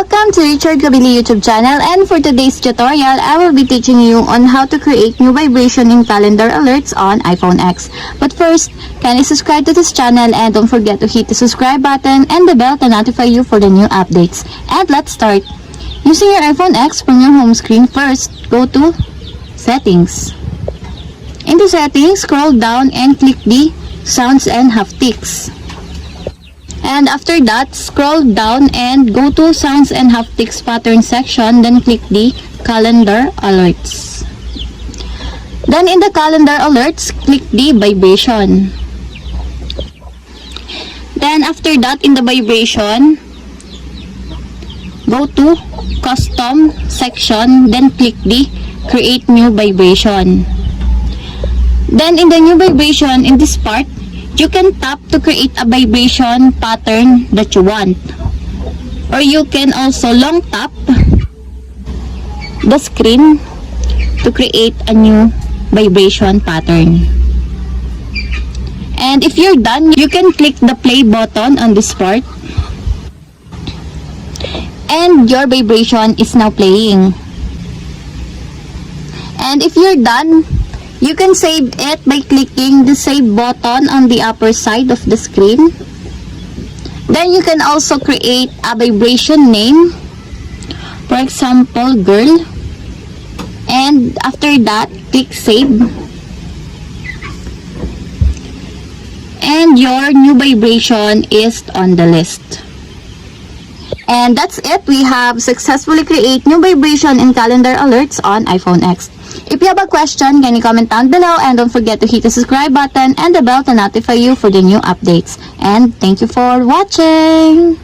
Welcome to Richard Kabili YouTube channel, and for today's tutorial, I will be teaching you on how to create new vibration in calendar alerts on iPhone X. But first, kindly subscribe to this channel and don't forget to hit the subscribe button and the bell to notify you for the new updates. And let's start. Using your iPhone X from your home screen, first go to Settings. In the Settings, scroll down and click the Sounds and Haptics. And after that, scroll down and go to Sounds and Haptics Pattern section, then click the Calendar Alerts. Then in the Calendar Alerts, click the Vibration. Then after that, in the Vibration, go to Custom section, then click the Create New Vibration. Then in the new vibration, in this part, you can tap to create a vibration pattern that you want. Or you can also long tap the screen to create a new vibration pattern. And if you're done, you can click the play button on this part. And your vibration is now playing. And if you're done, you can save it by clicking the save button on the upper side of the screen. Then you can also create a vibration name, for example, girl. And after that, click save. And your new vibration is on the list. And that's it. We have successfully created new vibration in calendar alerts on iPhone X. If you have a question, can you comment down below, and don't forget to hit the subscribe button and the bell to notify you for the new updates. And thank you for watching!